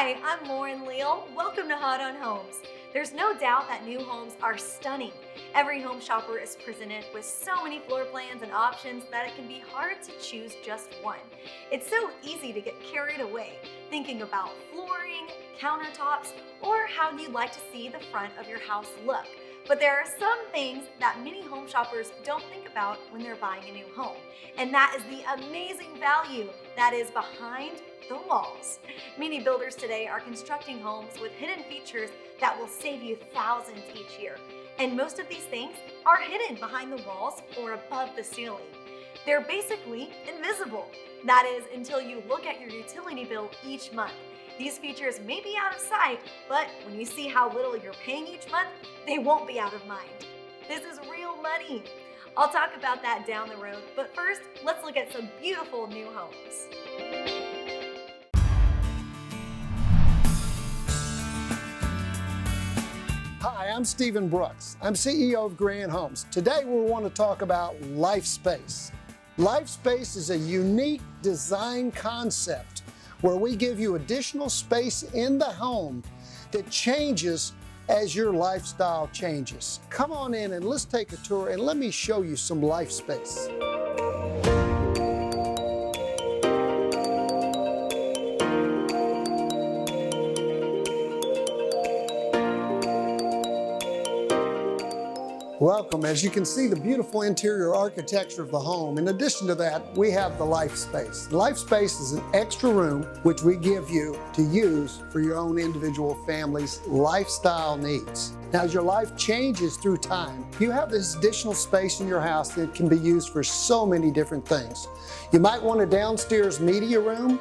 Hi, I'm Lauren Leal. Welcome to Hot on Homes. There's no doubt that new homes are stunning. Every home shopper is presented with so many floor plans and options that it can be hard to choose just one. It's so easy to get carried away thinking about flooring, countertops, or how you'd like to see the front of your house look. But there are some things that many home shoppers don't think about when they're buying a new home, and that is the amazing value that is behind the walls. Many builders today are constructing homes with hidden features that will save you thousands each year. And most of these things are hidden behind the walls or above the ceiling. They're basically invisible. That is, until you look at your utility bill each month. These features may be out of sight, but when you see how little you're paying each month, they won't be out of mind. This is real money. I'll talk about that down the road, but first, let's look at some beautiful new homes. Hi, I'm Stephen Brooks. I'm CEO of Grand Homes. Today we want to talk about life space. Life space is a unique design concept where we give you additional space in the home that changes as your lifestyle changes. Come on in and let's take a tour and let me show you some life space. Welcome. As you can see, the beautiful interior architecture of the home. In addition to that, we have the life space. Life space is an extra room which we give you to use for your own individual family's lifestyle needs. Now, as your life changes through time, you have this additional space in your house that can be used for so many different things. You might want a downstairs media room.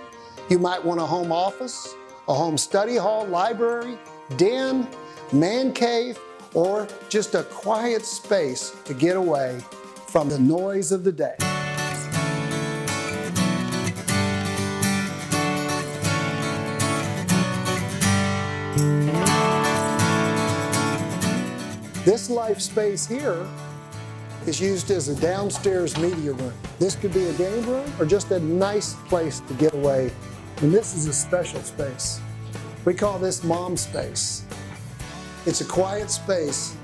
You might want a home office, a home study hall, library, den, man cave, or just a quiet space to get away from the noise of the day. This life space here is used as a downstairs media room. This could be a game room or just a nice place to get away. And this is a special space. We call this mom space. It's a quiet space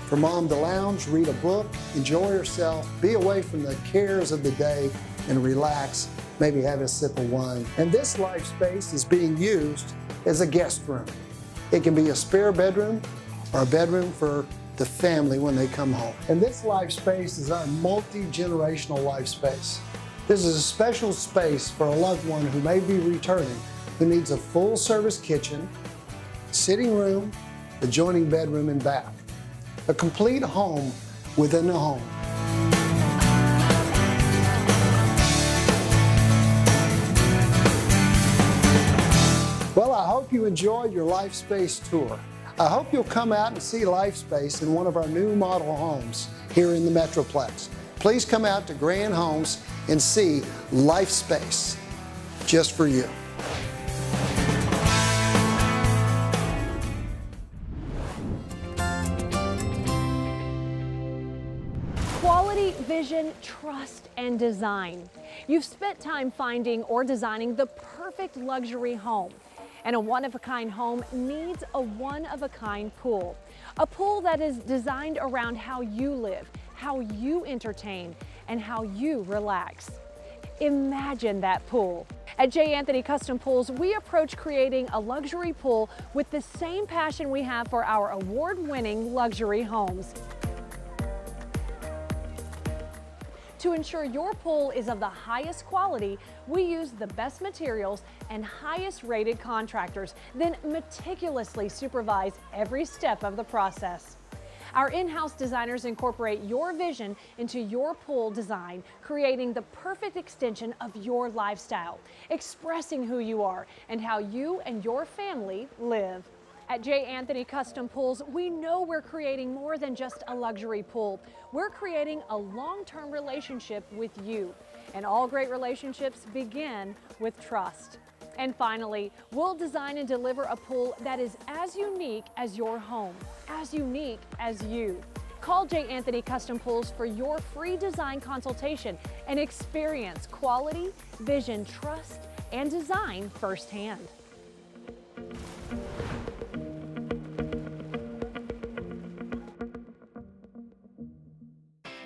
for mom to lounge, read a book, enjoy herself, be away from the cares of the day, and relax, maybe have a sip of wine. And this life space is being used as a guest room. It can be a spare bedroom or a bedroom for the family when they come home. And this life space is our multi-generational life space. This is a special space for a loved one who may be returning, who needs a full-service kitchen, sitting room, adjoining bedroom and bath. A complete home within a home. Well, I hope you enjoyed your Life Space tour. I hope you'll come out and see Life Space in one of our new model homes here in the Metroplex. Please come out to Grand Homes and see Life Space just for you. Quality, vision, trust, and design. You've spent time finding or designing the perfect luxury home. And a one-of-a-kind home needs a one-of-a-kind pool. A pool that is designed around how you live, how you entertain, and how you relax. Imagine that pool. At J. Anthony Custom Pools, we approach creating a luxury pool with the same passion we have for our award-winning luxury homes. To ensure your pool is of the highest quality, we use the best materials and highest rated contractors, then meticulously supervise every step of the process. Our in-house designers incorporate your vision into your pool design, creating the perfect extension of your lifestyle, expressing who you are and how you and your family live. At J. Anthony Custom Pools, we know we're creating more than just a luxury pool. We're creating a long-term relationship with you. And all great relationships begin with trust. And finally, we'll design and deliver a pool that is as unique as your home, as unique as you. Call J. Anthony Custom Pools for your free design consultation and experience quality, vision, trust, and design firsthand.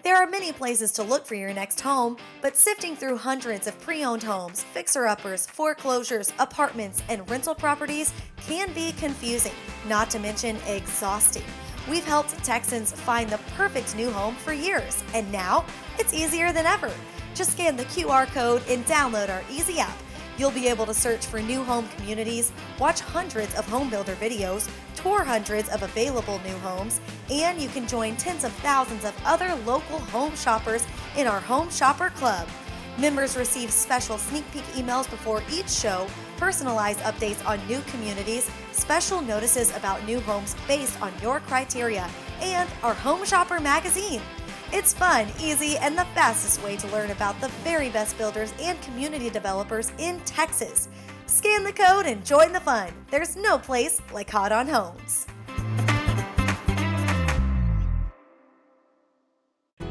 There are many places to look for your next home, but sifting through hundreds of pre-owned homes, fixer-uppers, foreclosures, apartments, and rental properties can be confusing, not to mention exhausting. We've helped Texans find the perfect new home for years, and now it's easier than ever. Just scan the QR code and download our easy app. You'll be able to search for new home communities, watch hundreds of home builder videos, tour hundreds of available new homes, and you can join tens of thousands of other local home shoppers in our Home Shopper Club. Members receive special sneak peek emails before each show, personalized updates on new communities, special notices about new homes based on your criteria, and our Home Shopper magazine. It's fun, easy, and the fastest way to learn about the very best builders and community developers in Texas. Scan the code and join the fun. There's no place like Hot on Homes.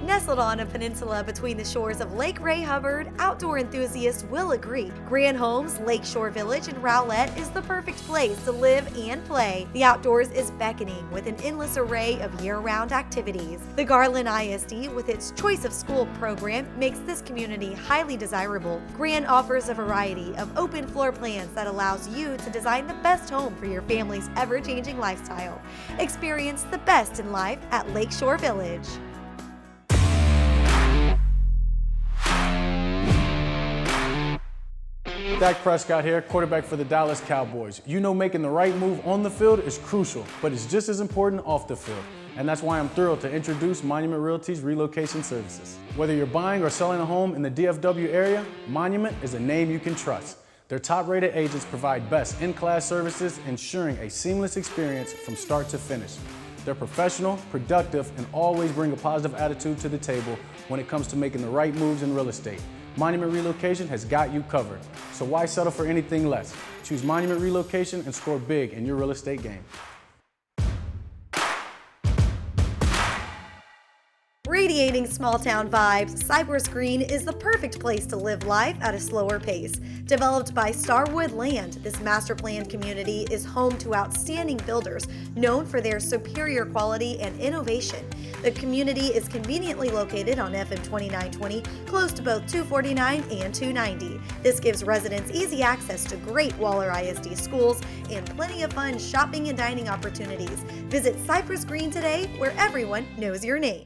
Nestled on a peninsula between the shores of Lake Ray Hubbard, outdoor enthusiasts will agree. Grand Homes Lakeshore Village in Rowlett is the perfect place to live and play. The outdoors is beckoning with an endless array of year-round activities. The Garland ISD, with its Choice of School program, makes this community highly desirable. Grand offers a variety of open floor plans that allows you to design the best home for your family's ever-changing lifestyle. Experience the best in life at Lakeshore Village. Dak Prescott here, quarterback for the Dallas Cowboys. You know, making the right move on the field is crucial, but it's just as important off the field. And that's why I'm thrilled to introduce Monument Realty's relocation services. Whether you're buying or selling a home in the DFW area, Monument is a name you can trust. Their top-rated agents provide best in-class services, ensuring a seamless experience from start to finish. They're professional, productive, and always bring a positive attitude to the table when it comes to making the right moves in real estate. Monument Relocation has got you covered. So why settle for anything less? Choose Monument Relocation and score big in your real estate game. Radiating small-town vibes, Cypress Green is the perfect place to live life at a slower pace. Developed by Starwood Land, this master-planned community is home to outstanding builders known for their superior quality and innovation. The community is conveniently located on FM 2920, close to both 249 and 290. This gives residents easy access to great Waller ISD schools and plenty of fun shopping and dining opportunities. Visit Cypress Green today, where everyone knows your name.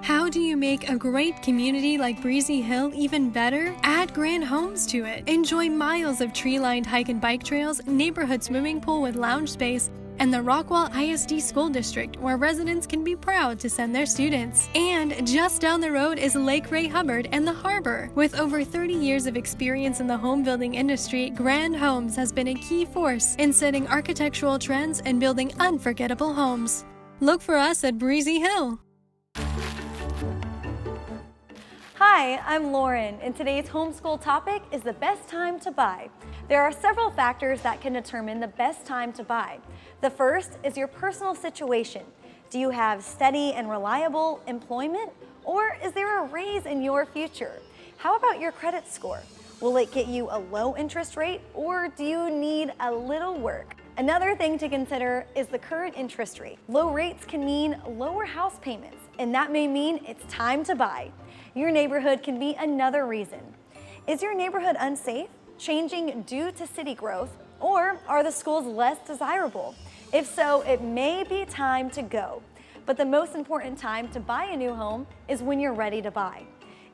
How do you make a great community like Breezy Hill even better? Add grand homes to it. Enjoy miles of tree-lined hike and bike trails, neighborhood swimming pool with lounge space, and the Rockwall ISD School District, where residents can be proud to send their students. And just down the road is Lake Ray Hubbard and the harbor. With over 30 years of experience in the home building industry, Grand Homes has been a key force in setting architectural trends and building unforgettable homes. Look for us at Breezy Hill. Hi, I'm Lauren, and today's homeschool topic is the best time to buy. There are several factors that can determine the best time to buy. The first is your personal situation. Do you have steady and reliable employment, or is there a raise in your future? How about your credit score? Will it get you a low interest rate, or do you need a little work? Another thing to consider is the current interest rate. Low rates can mean lower house payments, and that may mean it's time to buy. Your neighborhood can be another reason. Is your neighborhood unsafe, changing due to city growth, or are the schools less desirable? If so, it may be time to go. But the most important time to buy a new home is when you're ready to buy.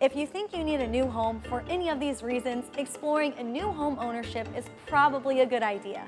If you think you need a new home for any of these reasons, exploring a new home ownership is probably a good idea.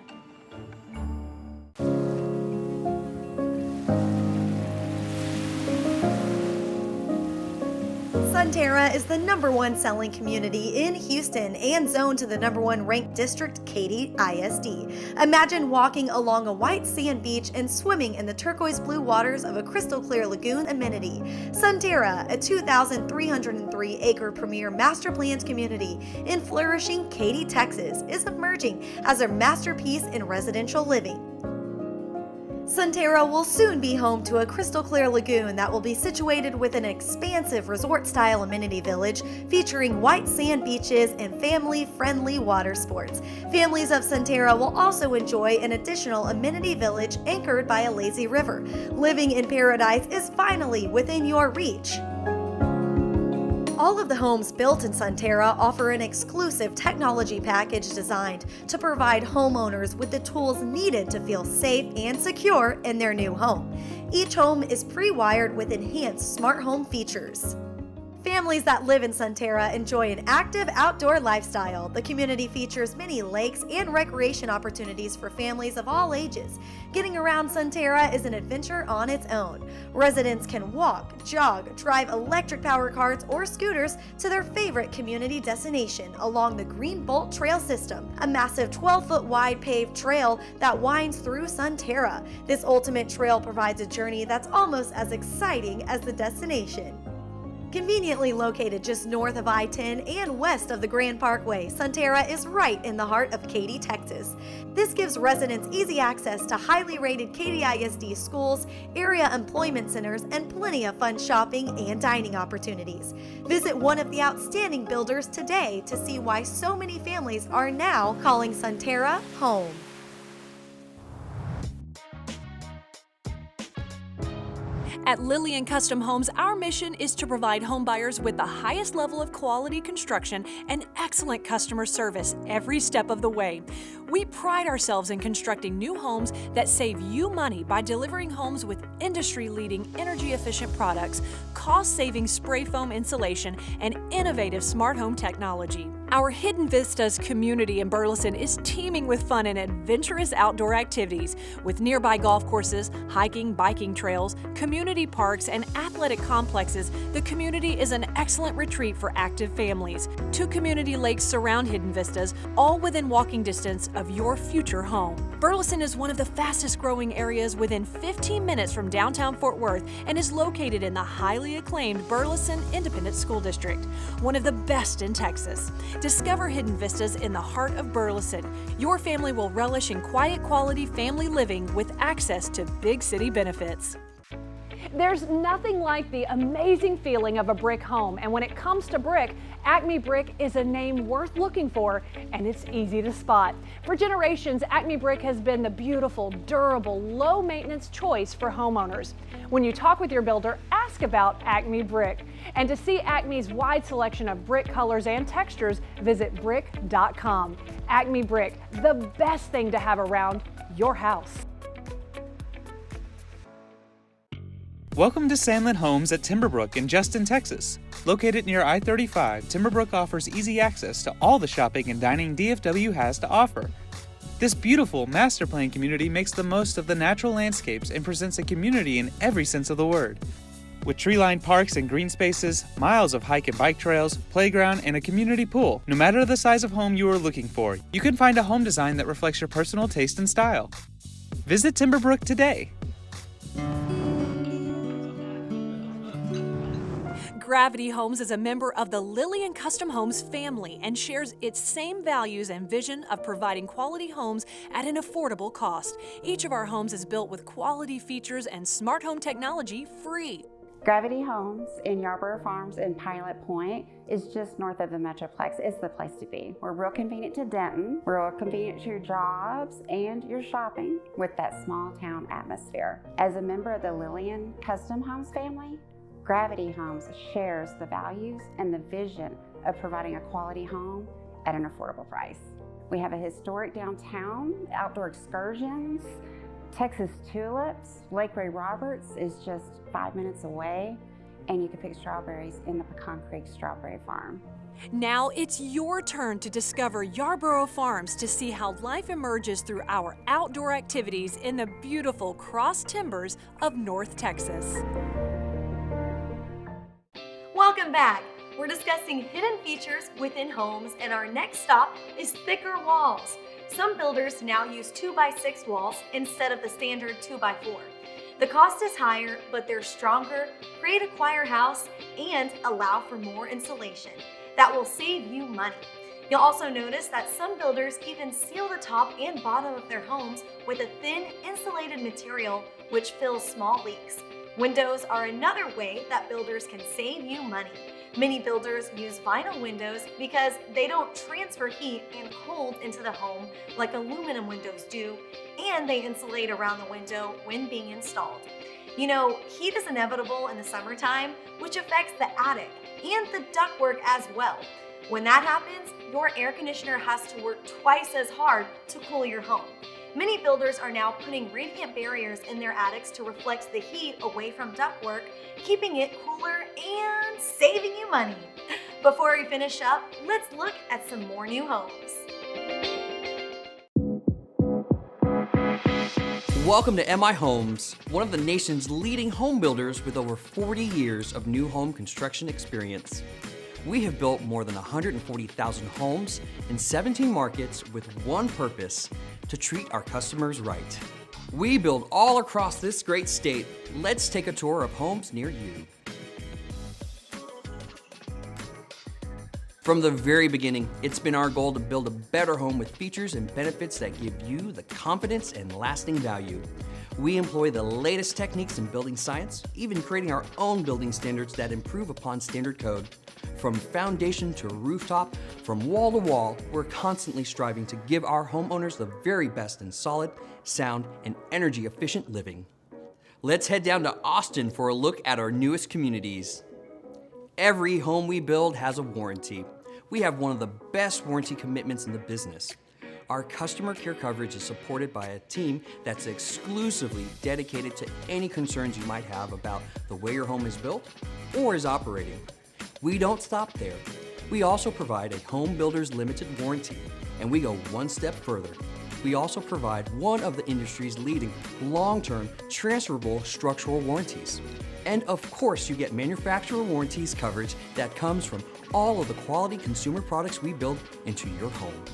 Sunterra is the #1 selling community in Houston and zoned to the #1 ranked district, Katy ISD. Imagine walking along a white sand beach and swimming in the turquoise blue waters of a crystal clear lagoon amenity. Sunterra, a 2,303-acre premier master planned community in flourishing Katy, Texas, is emerging as a masterpiece in residential living. Sunterra will soon be home to a crystal clear lagoon that will be situated with an expansive resort-style amenity village featuring white sand beaches and family-friendly water sports. Families of Sunterra will also enjoy an additional amenity village anchored by a lazy river. Living in paradise is finally within your reach. All of the homes built in Sunterra offer an exclusive technology package designed to provide homeowners with the tools needed to feel safe and secure in their new home. Each home is pre-wired with enhanced smart home features. Families that live in Sunterra enjoy an active outdoor lifestyle. The community features many lakes and recreation opportunities for families of all ages. Getting around Sunterra is an adventure on its own. Residents can walk, jog, drive electric power carts or scooters to their favorite community destination along the Green Bolt Trail system, a massive 12-foot wide paved trail that winds through Sunterra. This ultimate trail provides a journey that's almost as exciting as the destination. Conveniently located just north of I-10 and west of the Grand Parkway, Sunterra is right in the heart of Katy, Texas. This gives residents easy access to highly rated Katy ISD schools, area employment centers, and plenty of fun shopping and dining opportunities. Visit one of the outstanding builders today to see why so many families are now calling Sunterra home. At Lillian Custom Homes, our mission is to provide homebuyers with the highest level of quality construction and excellent customer service every step of the way. We pride ourselves in constructing new homes that save you money by delivering homes with industry-leading energy-efficient products, cost-saving spray foam insulation, and innovative smart home technology. Our Hidden Vistas community in Burleson is teeming with fun and adventurous outdoor activities. With nearby golf courses, hiking, biking trails, community parks, and athletic complexes, the community is an excellent retreat for active families. 2 community lakes surround Hidden Vistas, all within walking distance of your future home. Burleson is one of the fastest growing areas within 15 minutes from downtown Fort Worth and is located in the highly acclaimed Burleson Independent School District, one of the best in Texas. Discover Hidden Vistas in the heart of Burleson. Your family will relish in quiet quality family living with access to big city benefits. There's nothing like the amazing feeling of a brick home, and when it comes to brick, Acme Brick is a name worth looking for, and it's easy to spot. For generations, Acme Brick has been the beautiful, durable, low-maintenance choice for homeowners. When you talk with your builder, ask about Acme Brick. And to see Acme's wide selection of brick colors and textures, visit brick.com. Acme Brick, the best thing to have around your house. Welcome to Sandlin Homes at TImberbrook in Justin, Texas. Located near I-35, TImberbrook offers easy access to all the shopping and dining DFW has to offer. This beautiful master plan community makes the most of the natural landscapes and presents a community in every sense of the word. With tree-lined parks and green spaces, miles of hike and bike trails, playground, and a community pool, no matter the size of home you are looking for, you can find a home design that reflects your personal taste and style. Visit TImberbrook today. Gravity Homes is a member of the Lillian Custom Homes family and shares its same values and vision of providing quality homes at an affordable cost. Each of our homes is built with quality features and smart home technology free. Gravity Homes in Yarbrough Farms in Pointe is just north of the Metroplex. It's the place to be. We're real convenient to Denton. We're real convenient to your jobs and your shopping with that small town atmosphere. As a member of the Lillian Custom Homes family, Gravity Homes shares the values and the vision of providing a quality home at an affordable price. We have a historic downtown, outdoor excursions, Texas tulips. Lake Ray Roberts is just 5 minutes away, and you can pick strawberries in the Pecan Creek Strawberry Farm. Now it's your turn to discover Yarbrough Farms to see how life emerges through our outdoor activities in the beautiful cross timbers of North Texas. Welcome back. We're discussing hidden features within homes, and our next stop is thicker walls. Some builders now use 2x6 walls instead of the standard 2x4. The cost is higher, but they're stronger, create a quieter house, and allow for more insulation. That will save you money. You'll also notice that some builders even seal the top and bottom of their homes with a thin insulated material which fills small leaks. Windows are another way that builders can save you money. Many builders use vinyl windows because they don't transfer heat and cold into the home like aluminum windows do, and they insulate around the window when being installed. You know, heat is inevitable in the summertime, which affects the attic and the ductwork as well. When that happens, your air conditioner has to work twice as hard to cool your home. Many builders are now putting radiant barriers in their attics to reflect the heat away from ductwork, keeping it cooler and saving you money. Before we finish up, let's look at some more new homes. Welcome to MI Homes, one of the nation's leading home builders with over 40 years of new home construction experience. We have built more than 140,000 homes in 17 markets with one purpose: to treat our customers right. We build all across this great state. Let's take a tour of homes near you. From the very beginning, it's been our goal to build a better home with features and benefits that give you the confidence and lasting value. We employ the latest techniques in building science, even creating our own building standards that improve upon standard code. From foundation to rooftop, from wall to wall, we're constantly striving to give our homeowners the very best in solid, sound, and energy-efficient living. Let's head down to Austin for a look at our newest communities. Every home we build has a warranty. We have one of the best warranty commitments in the business. Our customer care coverage is supported by a team that's exclusively dedicated to any concerns you might have about the way your home is built or is operating. We don't stop there. We also provide a home builder's limited warranty, and we go one step further. We also provide one of the industry's leading long-term transferable structural warranties. And of course, you get manufacturer warranties coverage that comes from all of the quality consumer products we build into your home.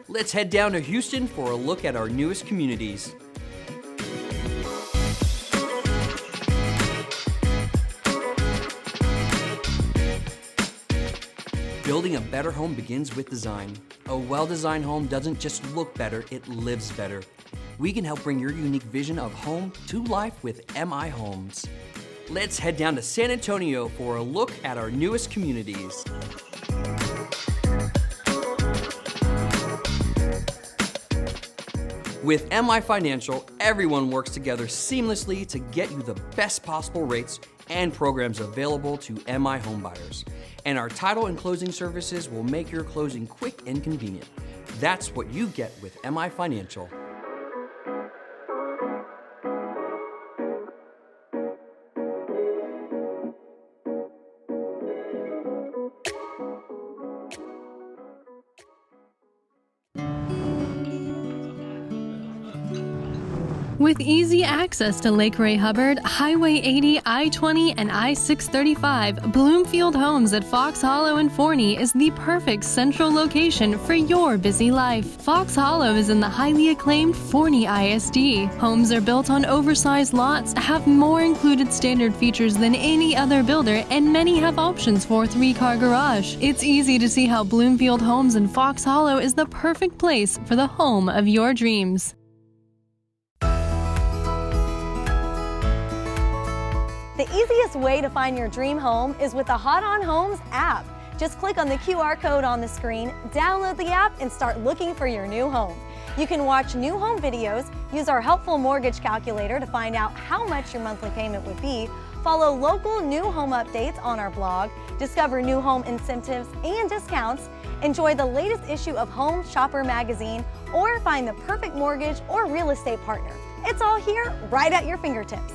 Let's head down to Houston for a look at our newest communities. Building a better home begins with design. A well-designed home doesn't just look better, it lives better. We can help bring your unique vision of home to life with MI Homes. Let's head down to San Antonio for a look at our newest communities. With MI Financial, everyone works together seamlessly to get you the best possible rates and programs available to MI homebuyers. And our title and closing services will make your closing quick and convenient. That's what you get with MI Financial. With easy access to Lake Ray Hubbard, Highway 80, I-20, and I-635, Bloomfield Homes at Fox Hollow and Forney is the perfect central location for your busy life. Fox Hollow is in the highly acclaimed Forney ISD. Homes are built on oversized lots, have more included standard features than any other builder, and many have options for a 3-car garage. It's easy to see how Bloomfield Homes in Fox Hollow is the perfect place for the home of your dreams. The easiest way to find your dream home is with the Hot on Homes app. Just click on the QR code on the screen, download the app, and start looking for your new home. You can watch new home videos, use our helpful mortgage calculator to find out how much your monthly payment would be, follow local new home updates on our blog, discover new home incentives and discounts, enjoy the latest issue of Home Shopper magazine, or find the perfect mortgage or real estate partner. It's all here right at your fingertips.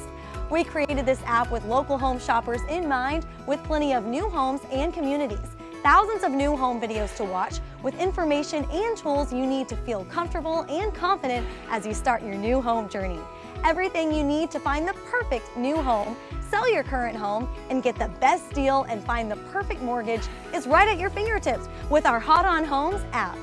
We created this app with local home shoppers in mind, with plenty of new homes and communities. Thousands of new home videos to watch, with information and tools you need to feel comfortable and confident as you start your new home journey. Everything you need to find the perfect new home, sell your current home, and get the best deal and find the perfect mortgage is right at your fingertips with our Hot on Homes app.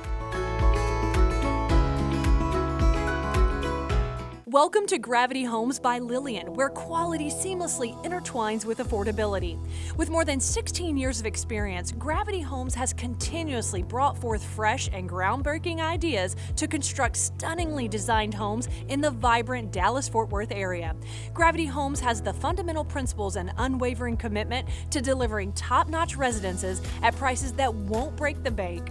Welcome to Gravity Homes by Lillian, where quality seamlessly intertwines with affordability. With more than 16 years of experience, Gravity Homes has continuously brought forth fresh and groundbreaking ideas to construct stunningly designed homes in the vibrant Dallas-Fort Worth area. Gravity Homes has the fundamental principles and unwavering commitment to delivering top-notch residences at prices that won't break the bank.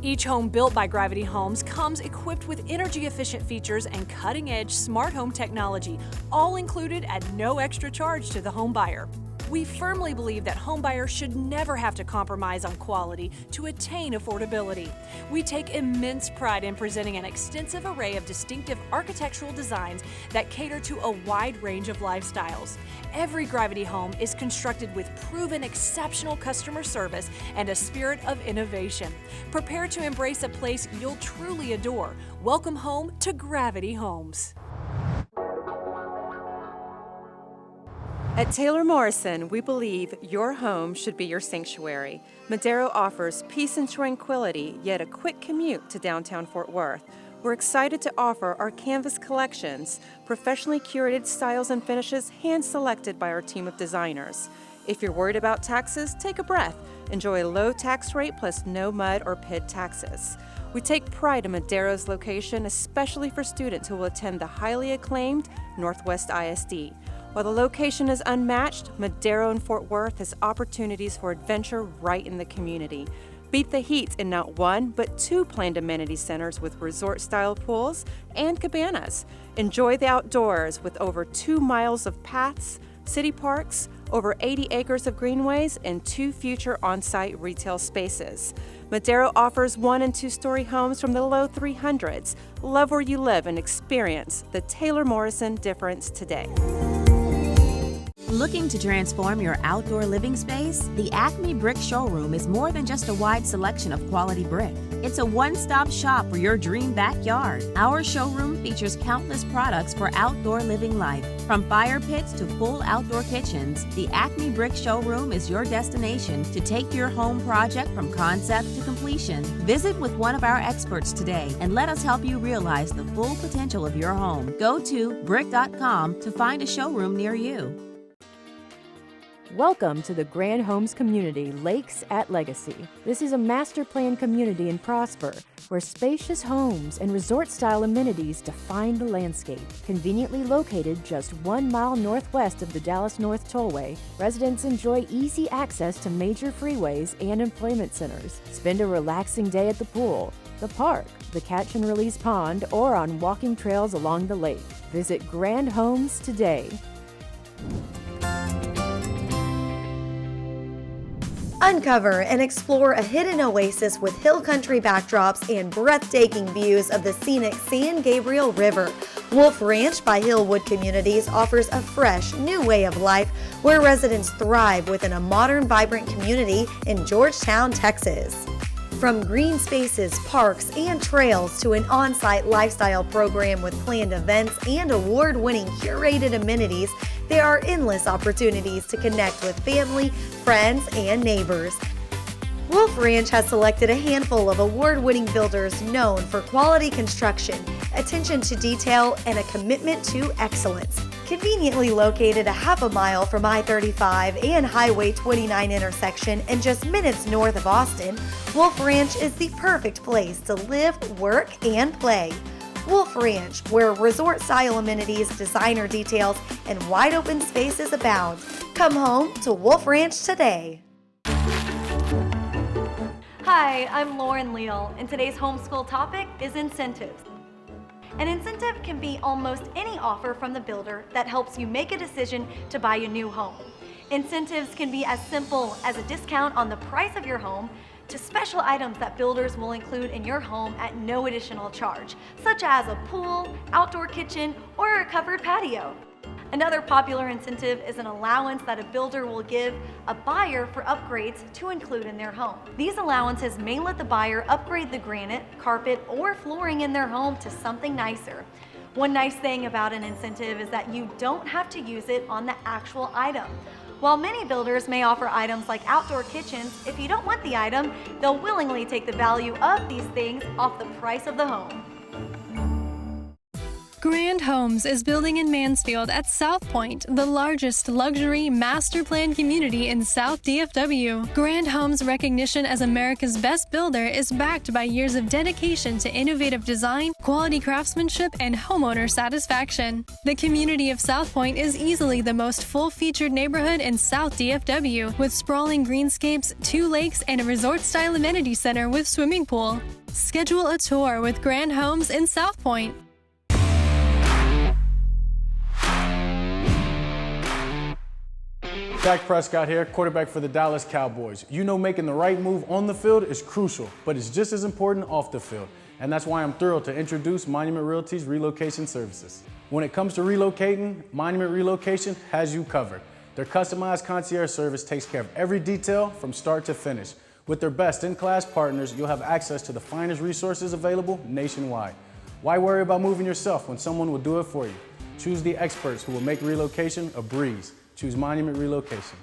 Each home built by Gravity Homes comes equipped with energy-efficient features and cutting-edge smart home technology, all included at no extra charge to the home buyer. We firmly believe that home buyers should never have to compromise on quality to attain affordability. We take immense pride in presenting an extensive array of distinctive architectural designs that cater to a wide range of lifestyles. Every Gravity home is constructed with proven exceptional customer service and a spirit of innovation. Prepare to embrace a place you'll truly adore. Welcome home to Gravity Homes. At Taylor Morison, we believe your home should be your sanctuary. Madero offers peace and tranquility, yet a quick commute to downtown Fort Worth. We're excited to offer our canvas collections, professionally curated styles and finishes hand-selected by our team of designers. If you're worried about taxes, take a breath. Enjoy a low tax rate plus no mud or PID taxes. We take pride in Madero's location, especially for students who will attend the highly acclaimed Northwest ISD. While the location is unmatched, Madero and Fort Worth has opportunities for adventure right in the community. Beat the heat in not one, but two planned amenity centers with resort-style pools and cabanas. Enjoy the outdoors with over 2 miles of paths, city parks, over 80 acres of greenways, and 2 future on-site retail spaces. Madero offers 1- and 2-story homes from the low 300s. Love where you live and experience the Taylor Morison difference today. Looking to transform your outdoor living space? The Acme Brick Showroom is more than just a wide selection of quality brick. It's a one-stop shop for your dream backyard. Our showroom features countless products for outdoor living life. From fire pits to full outdoor kitchens, the Acme Brick Showroom is your destination to take your home project from concept to completion. Visit with one of our experts today and let us help you realize the full potential of your home. Go to brick.com to find a showroom near you. Welcome to the Grand Homes community, Lakes at Legacy. This is a master plan community in Prosper, where spacious homes and resort-style amenities define the landscape. Conveniently located just 1 mile northwest of the Dallas North Tollway, residents enjoy easy access to major freeways and employment centers. Spend a relaxing day at the pool, the park, the catch and release pond, or on walking trails along the lake. Visit Grand Homes today. Uncover and explore a hidden oasis with hill country backdrops and breathtaking views of the scenic San Gabriel River. Wolf Ranch by Hillwood Communities offers a fresh, new way of life where residents thrive within a modern, vibrant community in Georgetown, Texas. From green spaces, parks, and trails to an on-site lifestyle program with planned events and award-winning curated amenities, there are endless opportunities to connect with family, friends, and neighbors. Wolf Ranch has selected a handful of award-winning builders known for quality construction, attention to detail, and a commitment to excellence. Conveniently located a half a mile from I-35 and Highway 29 intersection and just minutes north of Austin, Wolf Ranch is the perfect place to live, work, and play. Wolf Ranch, where resort-style amenities, designer details, and wide-open spaces abound. Come home to Wolf Ranch today. Hi, I'm Lauren Leal, and today's homeschool topic is incentives. An incentive can be almost any offer from the builder that helps you make a decision to buy a new home. Incentives can be as simple as a discount on the price of your home to special items that builders will include in your home at no additional charge, such as a pool, outdoor kitchen, or a covered patio. Another popular incentive is an allowance that a builder will give a buyer for upgrades to include in their home. These allowances may let the buyer upgrade the granite, carpet, or flooring in their home to something nicer. One nice thing about an incentive is that you don't have to use it on the actual item. While many builders may offer items like outdoor kitchens, if you don't want the item, they'll willingly take the value of these things off the price of the home. Grand Homes is building in Mansfield at South Pointe, the largest luxury master plan community in South DFW. Grand Homes' recognition as America's best builder is backed by years of dedication to innovative design, quality craftsmanship, and homeowner satisfaction. The community of South Pointe is easily the most full-featured neighborhood in South DFW, with sprawling greenscapes, 2 lakes, and a resort-style amenity center with swimming pool. Schedule a tour with Grand Homes in South Pointe. Dak Prescott here, quarterback for the Dallas Cowboys. You know making the right move on the field is crucial, but it's just as important off the field. And that's why I'm thrilled to introduce Monument Realty's relocation services. When it comes to relocating, Monument Relocation has you covered. Their customized concierge service takes care of every detail from start to finish. With their best-in-class partners, you'll have access to the finest resources available nationwide. Why worry about moving yourself when someone will do it for you? Choose the experts who will make relocation a breeze. Choose Monument Relocation.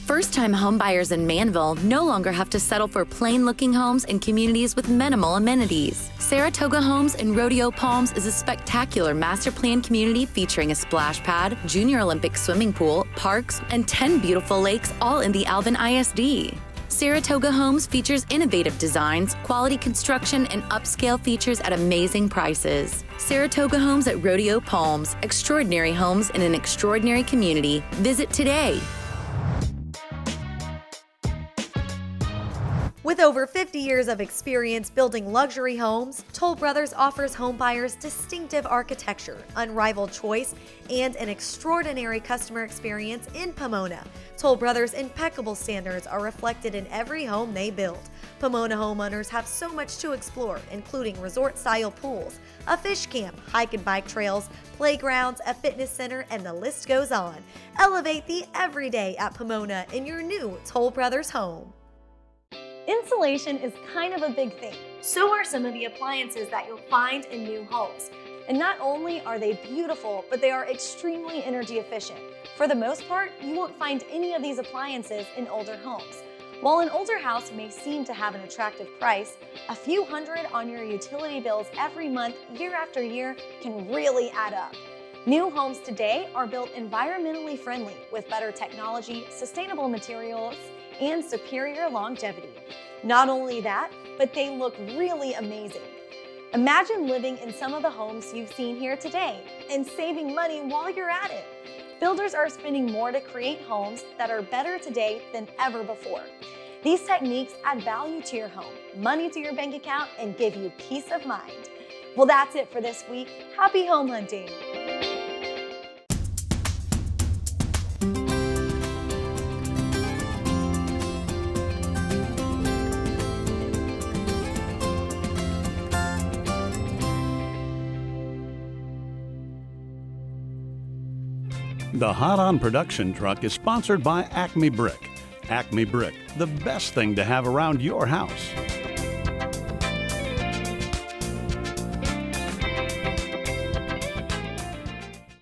First-time homebuyers in Manville no longer have to settle for plain-looking homes in communities with minimal amenities. Saratoga Homes in Rodeo Palms is a spectacular master plan community featuring a splash pad, junior Olympic swimming pool, parks, and 10 beautiful lakes, all in the Alvin ISD. Saratoga Homes features innovative designs, quality construction, and upscale features at amazing prices. Saratoga Homes at Rodeo Palms, extraordinary homes in an extraordinary community. Visit today. With over 50 years of experience building luxury homes, Toll Brothers offers homebuyers distinctive architecture, unrivaled choice, and an extraordinary customer experience in Pomona. Toll Brothers' impeccable standards are reflected in every home they build. Pomona homeowners have so much to explore, including resort-style pools, a fish camp, hike and bike trails, playgrounds, a fitness center, and the list goes on. Elevate the everyday at Pomona in your new Toll Brothers home. Insulation is kind of a big thing. So are some of the appliances that you'll find in new homes. And not only are they beautiful, but they are extremely energy efficient. For the most part, you won't find any of these appliances in older homes. While an older house may seem to have an attractive price, a few hundred on your utility bills every month, year after year, can really add up. New homes today are built environmentally friendly with better technology, sustainable materials, and superior longevity. Not only that, but they look really amazing. Imagine living in some of the homes you've seen here today and saving money while you're at it. Builders are spending more to create homes that are better today than ever before. These techniques add value to your home, money to your bank account, and give you peace of mind. Well, that's it for this week. Happy home hunting! The Hot On Production truck is sponsored by Acme Brick. Acme Brick, the best thing to have around your house.